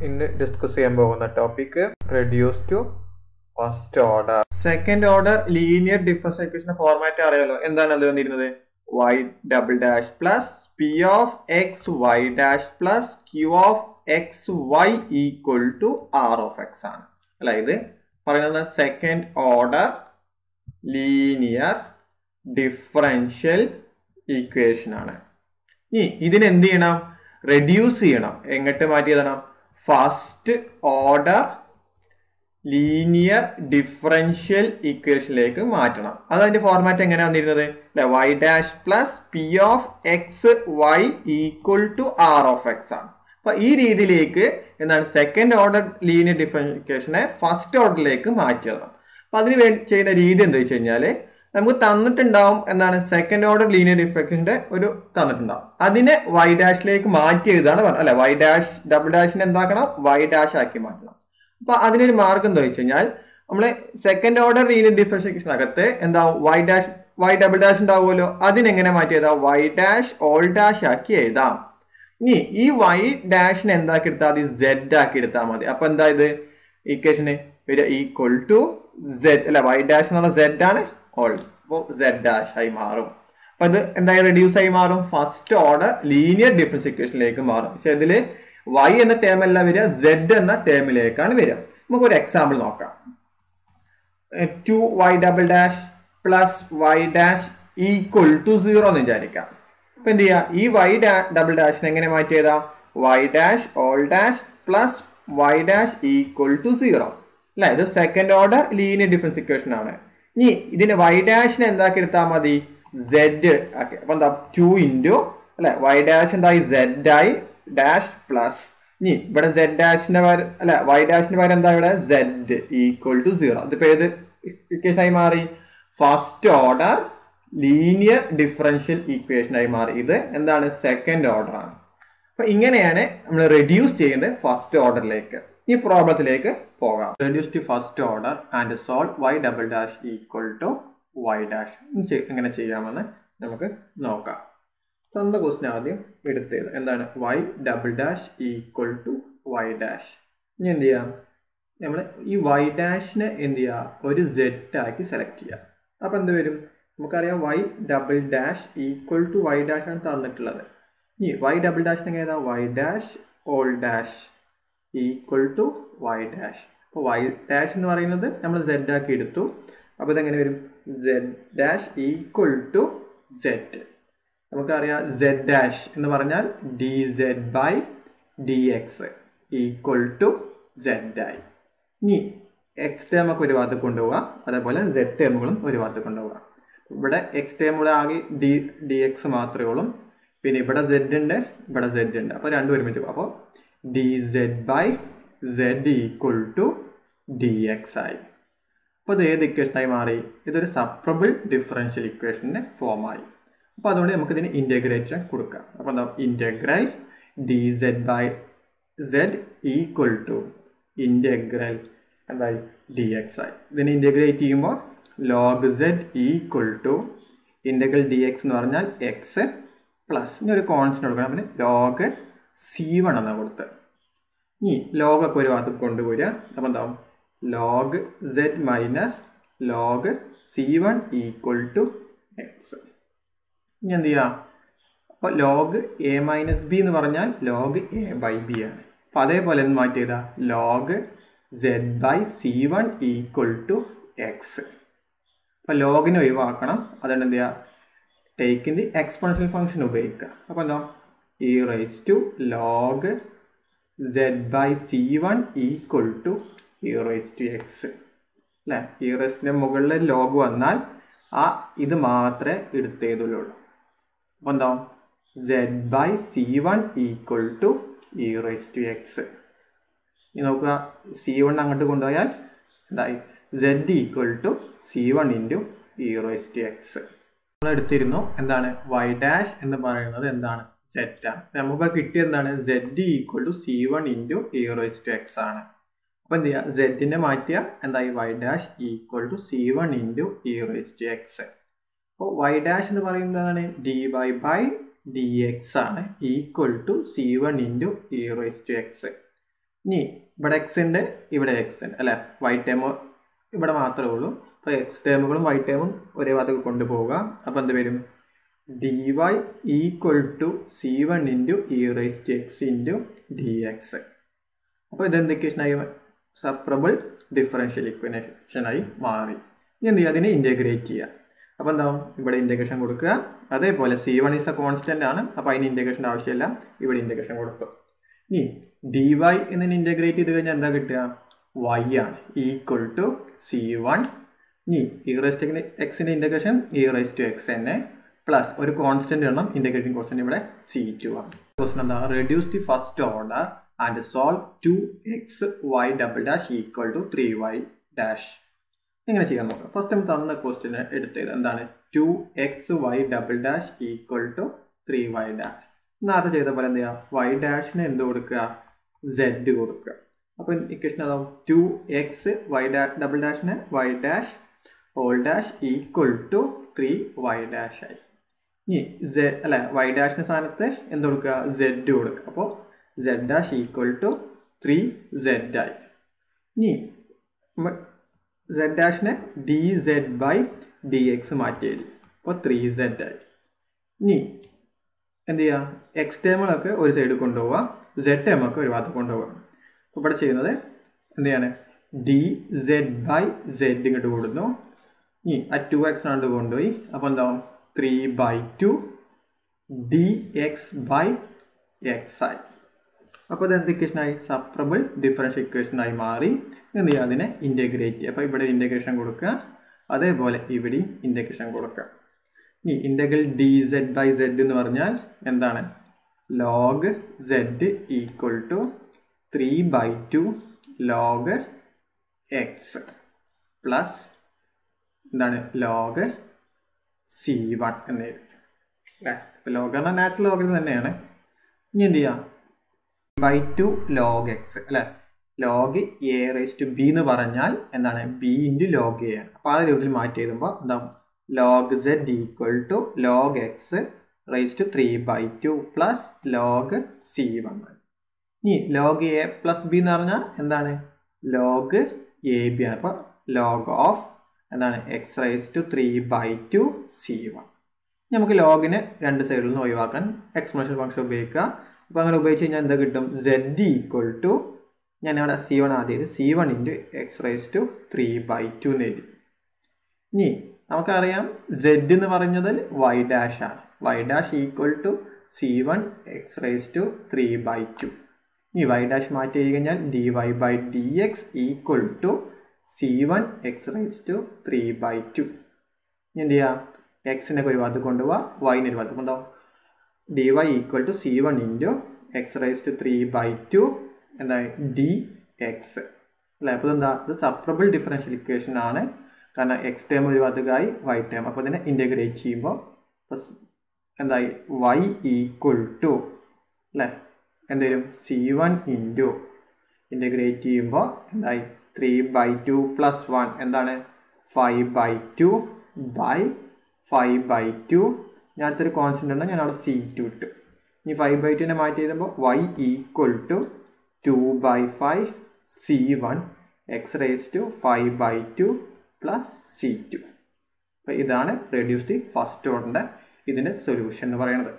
ഇന്ന് ഡിസ്കസ് ചെയ്യാൻ പോകുന്ന topic reduce to first order. Second order linear differential ഇക്വേഷന്റെ ഫോർമാറ്റ് അറിയാലോ. എന്താണ് അത് വന്നിരുന്നത്? y double dash plus P of x y dash plus Q of x y equal to R of x ആണ്. അല്ല, ഇത് പറയുന്നത് second order linear differential equation ആണ്. ഇനി ഇതിന് എന്ത് ചെയ്യണം? റെഡ്യൂസ് ചെയ്യണം. എങ്ങോട്ട് മാറ്റിയതാണ്? ഫസ്റ്റ് ഓർഡർ ലീനിയർ ഡിഫറൻഷ്യൽ ഇക്വേഷനിലേക്ക് മാറ്റണം. അതതിന്റെ ഫോർമാറ്റ് എങ്ങനെയാണ് വന്നിരുന്നത്? Y dash plus P of x y equal to R of x ആണ്. അപ്പൊ ഈ രീതിയിലേക്ക് എന്താണ് സെക്കൻഡ് ഓർഡർ ലീനിയർ ഡിഫറൻഷ്യൽ ഇക്വേഷനെ ഫസ്റ്റ് ഓർഡറിലേക്ക് മാറ്റിയതാണ്. അപ്പൊ അതിന് ചെയ്യുന്ന രീതി എന്താ വെച്ച് കഴിഞ്ഞാല്, നമുക്ക് തന്നിട്ടുണ്ടാവും എന്താണ് സെക്കൻഡ് ഓർഡർ ലീനിയർ ഡിഫറൻഷ്യലിന്റെ ഒരു തന്നിട്ടുണ്ടാവും. അതിനെ വൈ ഡാഷിലേക്ക് മാറ്റി എഴുതാണ് അല്ലെ, വൈ ഡാഷ് ഡബിൾ ഡാഷിനെ എന്താക്കണം? വൈ ഡാഷ് ആക്കി മാറ്റണം. അപ്പൊ അതിനൊരു മാർഗം എന്താ വെച്ച് കഴിഞ്ഞാൽ, നമ്മളെ സെക്കൻഡ് ഓർഡർ ലീനിയർ ഡിഫറൻഷ്യൽ ഇക്വേഷനകത്ത് എന്താവും? വൈ ഡബിൾ ഡാഷ് ഉണ്ടാവുമല്ലോ. അതിനെങ്ങനെ മാറ്റി എഴുതാം? വൈ ഡാഷ് ഓൾ ഡാഷ് ആക്കി എഴുതാം. ഇനി ഈ വൈ ഡാഷിനെ എന്താക്കി എടുത്താൽ മതി? സെഡ് ആക്കി എടുത്താൽ മതി. അപ്പൊ എന്താ ഇത് ഇക്വേഷന് വരിക? ഈക്വൽ ടു സെഡ് അല്ലെ, വൈ ഡാഷ് എന്നുള്ള സെഡ് ആണ് ഓൾ, അപ്പോൾ സെഡ് ഡാഷ് ആയി മാറും. അപ്പൊ ഇത് എന്തായി റെഡ്യൂസ് ആയി മാറും? ഫസ്റ്റ് ഓർഡർ ലീനിയർ ഡിഫറൻഷ്യൽ ഇക്വേഷനിലേക്ക് മാറും. പക്ഷെ ഇതില് y എന്ന ടേം അല്ല വരിക, z എന്ന ടേമിലേക്കാണ് വരിക. നമുക്ക് ഒരു എക്സാമ്പിൾ നോക്കാം. 2y double dash plus y dash equal to 0 എന്ന് വിചാരിക്കാം. അപ്പൊ എന്ത് ചെയ്യാ? ഈ y ഡബിൾ ഡാഷിനെ എങ്ങനെ മാറ്റിയതാ? y dash all dash plus y dash equal to 0 അല്ലെ. ഇത് second order linear differential equation ആണ്. ഇനി ഇതിന് y ഡാഷിനെ എന്താക്കി എടുത്താൽ മതി? z ആക്കി. അപ്പൊ എന്താ? 2 ഇൻറ്റു അല്ലെ y ഡാഷ് എന്തായി? z ആയി ഡാഷ് പ്ലസ്, ഇനി ഇവിടെ z ഡാഷിന്റെ പകരം അല്ലെ y ഡാഷിന്റെ പകരം എന്താ ഇവിടെ? z equal to 0. അതിപ്പോ ഏത് ഇക്വേഷൻ ആയി മാറി? First order linear differential equation ആയി മാറി. ഇത് എന്താണ്? സെക്കൻഡ് ഓർഡർ ആണ്. അപ്പൊ ഇങ്ങനെയാണ് നമ്മൾ റെഡ്യൂസ് ചെയ്യുന്നത് ഫസ്റ്റ് ഓർഡറിലേക്ക്. ഈ പ്രോബ്ലത്തിലേക്ക് പോകാം. Reduce to first order and solve y double dash equal to y dash. എങ്ങനെ ചെയ്യാമെന്ന് നമുക്ക് നോക്കാം. തന്ന ക്വസ്റ്റ്യൻ ആദ്യം എടുത്തത് എന്താണ്? y double dash equal to y dash. ഇനി എന്ത് ചെയ്യാം? നമ്മൾ ഈ y ഡാഷിനെ എന്ത് ചെയ്യുക? ഒരു z ആക്കി സെലക്ട് ചെയ്യുക. അപ്പൊ എന്ത് വരും? നമുക്കറിയാം y double dash equal to y dash ആണ് തന്നിട്ടുള്ളത്. ഇനി y ഡബിൾ ഡാഷിന് എങ്ങനെയാ? y dash all dash equal to y dash. അപ്പോൾ y ഡാഷ് എന്ന് പറയുന്നത് നമ്മൾ z ആക്കി എടുത്തു. അപ്പൊ ഇതെങ്ങനെ വരും? z dash equal to z. നമുക്കറിയാം z ഡാഷ് എന്ന് പറഞ്ഞാൽ dz by dx equal to z ആയി. ഇനി എക്സ് ടേം ഒക്കെ ഒരു ഭാഗത്ത് കൊണ്ടുപോവുക, അതേപോലെ z ടേമുകളും ഒരു ഭാഗത്ത് കൊണ്ടുപോവുക. ഇവിടെ എക്സ് ടേമുകൾ ആകെ dx മാത്രമേ ഉള്ളൂ. പിന്നെ ഇവിടെ z ഉണ്ട്, ഇവിടെ z ഉണ്ട്. അപ്പോൾ രണ്ടും ഒരുമിച്ച് പോകും. അപ്പോൾ dz by z equal to dx ആയി. അപ്പോൾ ഇത് ഏത് ഇക്വേഷനായി മാറി? ഇതൊരു സെപ്പറബിൾ ഡിഫറൻഷ്യൽ ഇക്വേഷന്റെ ഫോമായി. അപ്പൊ അതുകൊണ്ട് നമുക്ക് ഇതിന് ഇന്റഗ്രേഷൻ കൊടുക്കാം. അപ്പൊ എന്താ? Integral dz by z equal to integral എന്തായി? dx ആയി. ഇതിനെ ഇന്റഗ്രേറ്റ് ചെയ്യുമ്പോൾ log z equal to integral dx എന്ന് പറഞ്ഞാൽ x പ്ലസ് ഇനി ഒരു കോൺസ്റ്റന്റ് കൊടുക്കണം. പിന്നെ log c1 എന്നാണ് കൊടുത്തത്. ഇനി log ഒക്കെ ഒരു ഭാഗത്ത് കൊണ്ടുപോരുക. അപ്പൊ എന്താവും? log z minus log c1 equal to x. ഇനി എന്ത് ചെയ്യാം? അപ്പൊ ലോഗ് എ മൈനസ് ബി എന്ന് പറഞ്ഞാൽ ലോഗ് എ ബൈ ബി ആണ്. അപ്പൊ അതേപോലെ എന്ത് മാറ്റിയതാ? Log z by c1 equal to x. അപ്പൊ ലോഗിനെ ഒഴിവാക്കണം. അതുകൊണ്ട് എന്ത് ചെയ്യുക? ടേക്കിൻ ദി എക്സ്പോണൻഷ്യൽ ഫംഗ്ഷൻ ഉപയോഗിക്കുക. അപ്പൊ എന്താ? E raise to log z by c1 equal to e raise to x അല്ലെ. ഇ റൈസിന്റെ മുകളിൽ ലോഗ് വന്നാൽ ഇത് മാത്രമേ എടുത്തേതുള്ളൂ. അപ്പൊ എന്താവും? z by c1 equal to e raise to x. ഇനി നോക്കുക, c1 അങ്ങോട്ട് കൊണ്ടുപോയാൽ എന്തായി? z equal to c1 into e raise to x. നമ്മൾ എടുത്തിരുന്നു എന്താണ്? y ഡാഷ് എന്ന് പറയുന്നത് എന്താണ്? z ആണ്. നമുക്ക് കിട്ടിയത് എന്താണ്? z equal to c1 into e raise to x ആണ്. അപ്പൊ എന്ത് ചെയ്യുക? z മാറ്റിയ എന്തായി? y dash equal to c1 into e raise to x. അപ്പോൾ y ഡാഷ് എന്ന് പറയുന്നതാണ് dy ബൈ dx ആണ് equal to c1 into e raise to x. ഇനി ഇവിടെ എക്സ് ഉണ്ട്, ഇവിടെ എക്സ് ഉണ്ട് അല്ലെ, വൈ ടേം ഇവിടെ മാത്രമേ ഉള്ളൂ. അപ്പോൾ എക്സ് ടേമുകളും വൈ ടേമും ഒരേ ഭാഗത്തേക്ക് കൊണ്ടുപോവുക. അപ്പോൾ എന്ത് വരും? dy equal to c1 into e raise to x into d x. അപ്പോൾ ഇതെന്ത് ഇക്വേഷനായി? സെപ്പറബിൾ ഡിഫറൻഷ്യൽ ഇക്വേഷനായി മാറി. ഇനി എന്ത് ചെയ്യുക? അതിനെ ഇൻറ്റഗ്രേറ്റ് ചെയ്യുക. അപ്പോൾ എന്താവും? ഇവിടെ ഇൻറ്റഗ്രേഷൻ കൊടുക്കുക. അതേപോലെ c1 ഈസ് എ കോൺസ്റ്റൻ്റ് ആണ്, അപ്പോൾ അതിന് ഇൻറ്റഗ്രേഷൻ്റെ ആവശ്യമില്ല, ഇവിടെ ഇൻറ്റഗ്രേഷൻ കൊടുക്കും. ഇനി dy എന്നതിന് ഇൻറ്റഗ്രേറ്റ് ചെയ്ത് കഴിഞ്ഞാൽ എന്താ കിട്ടുക? y ആണ് ഈക്വൽ ടു c1. ഇനി ഇ റൈസ് ടു എക്സിൻ്റെ integration e raise to x തന്നെ പ്ലസ് ഒരു കോൺസ്റ്റന്റ് എണ്ണം, ഇൻറ്റഗ്രേറ്റിംഗ് കോൺസ്റ്റന്റ് ഇവിടെ c2 ആണ്. ക്വസ്റ്റൻ എന്താ? Reduce the first order and solve 2xy double dash equal to 3y dash. എങ്ങനെ ചെയ്യാൻ നോക്കാം. ഫസ്റ്റ് നമ്മൾ തന്ന ക്വസ്റ്റ്യൻ എടുത്തത് എന്താണ്? 2xy double dash equal to 3y dash. നേരത്തെ ചെയ്ത പോലെ എന്ത് ചെയ്യുക? y ഡാഷിന് എന്ത് കൊടുക്കുക? z കൊടുക്കുക. അപ്പോൾ ഇക്വേഷൻ അതാവും 2xy ഡബിൾ ഡാഷിന് y dash all dash equal to 3y dash ആയി. ഇനി z അല്ലെ, y ഡാഷിന് സ്ഥാനത്ത് എന്ത് കൊടുക്കുക? z കൊടുക്കുക. അപ്പോൾ z dash equal to 3z ആയി. ഇനി z ഡാഷിനെ dz ബൈ dx മാറ്റി എഴുതി. അപ്പോൾ 3z ആയി. ഇനി എന്ത് ചെയ്യുക? എക്സ് ടേമുകളൊക്കെ ഒരു സൈഡ് കൊണ്ടുപോവുക, z ടേമൊക്കെ ഒരു ഭാഗത്ത് കൊണ്ടുപോവുക. അപ്പോൾ ഇവിടെ ചെയ്യുന്നത് എന്ത് ചെയ്യാണ്? dz ബൈ z ഇങ്ങോട്ട് കൊടുക്കുന്നു. ഇനി ആ 2x നാണ്ട് കൊണ്ടുപോയി. അപ്പോൾ എന്താവും? 3/2 dx ബൈ x ആയി. അപ്പോൾ ഇത് എന്ത് ഇക്വേഷനായി? സെപ്പറബിൾ ഡിഫറൻഷ്യൽ ഇക്വേഷനായി മാറി. എന്ത് ചെയ്യുക? അതിനെ ഇൻറ്റഗ്രേറ്റ് ചെയ്യുക. അപ്പോൾ ഇവിടെ ഇൻറ്റഗ്രേഷൻ കൊടുക്കുക, അതേപോലെ ഇവിടെ ഇൻറ്റഗ്രേഷൻ കൊടുക്കുക. ഇനി ഇൻറ്റഗ്രൽ dz ബൈ z എന്ന് പറഞ്ഞാൽ എന്താണ്? Log z equal to 3/2 log x plus എന്താണ്? ലോഗ് c1 എന്നായിരിക്കും അല്ലേ. ഇപ്പോൾ ലോഗ് എന്നാൽ നാച്ചുറൽ ലോഗിൽ തന്നെയാണ്. ഇനി എന്ത് ചെയ്യാം? /2 ലോഗ് എക്സ് അല്ലേ. Log a raise to b എന്ന് പറഞ്ഞാൽ എന്താണ്? ബി ഇൻറ്റു ലോഗ് എ ആണ്. അപ്പോൾ ആ രൂപത്തിൽ മാറ്റി എഴുതുമ്പോൾ എന്താവും? Log z equal to log x raise to 3/2 plus log c1. ഇനി ലോഗ് എ പ്ലസ് ബി എന്ന് പറഞ്ഞാൽ എന്താണ്? ലോഗ് എ ബി ആണ്. അപ്പോൾ ലോഗ് ഓഫ് എന്താണ്? X raise to 3/2 c1. നമുക്ക് ലോഗിനെ രണ്ട് സൈഡിൽ നിന്ന് ഒഴിവാക്കാൻ എക്സ്പോണൻഷ്യൽ ഫംഗ്ഷൻ ഉപയോഗിക്കുക. അപ്പോൾ അങ്ങനെ ഉപയോഗിച്ച് കഴിഞ്ഞാൽ എന്താ കിട്ടും? z ഈക്വൽ ടു, ഞാൻ ഇവിടെ c1 ആദ്യം c1 into x raise to 3/2 എന്ന് എഴുതി. ഇനി നമുക്കറിയാം z എന്ന് പറഞ്ഞത് y ഡാഷ് ആണ്. y dash equal to c1 x raise to 3/2. ഇനി y ഡാഷ് മാറ്റി കഴിഞ്ഞാൽ dy by dx equal to c1 x raise to 3/2. ഇനി എന്ത് ചെയ്യുക? എക്സിനെ ഒരു ഭാഗത്ത് കൊണ്ടുപോവുക, വൈനെ ഒരു ഭാഗത്ത് കൊണ്ടുപോകും. dy equal to c1 into x raise to 3/2 എന്താണ്? dx അല്ലേ. അപ്പോൾ എന്താ? ഇത് സെപ്പറബിൾ ഡിഫറൻഷ്യൽ ഇക്വേഷൻ ആണ്. കാരണം എക്സ് ടേം ഒരു ഭാഗത്തേക്കായി വൈ ടേം. അപ്പോൾ ഇതിനെ ഇൻറ്റഗ്രേറ്റ് ചെയ്യുമ്പോൾ എന്തായി? y ഈക്വൽ ടു അല്ലേ എന്തെങ്കിലും c1 ഇൻറ്റു ഇൻറ്റഗ്രേറ്റ് ചെയ്യുമ്പോൾ എന്തായി? 3/2 പ്ലസ് 1 എന്താണ്? 5/2 ബൈ 5/2. ഞാൻ അടുത്തൊരു കോൺസ്റ്റൻ്റ് ഉണ്ട്, ഞാൻ അവിടെ c2 ഇട്ടു. ഇനി 5/2നെ മാറ്റി എഴുതുമ്പോൾ y equal to 2/5 c1 x raise to 5/2 plus c2. അപ്പോൾ ഇതാണ് റെഡ്യൂസ് ദി ഫസ്റ്റ് ഓർഡറിൻ്റെ ഇതിൻ്റെ സൊല്യൂഷൻ എന്ന് പറയുന്നത്.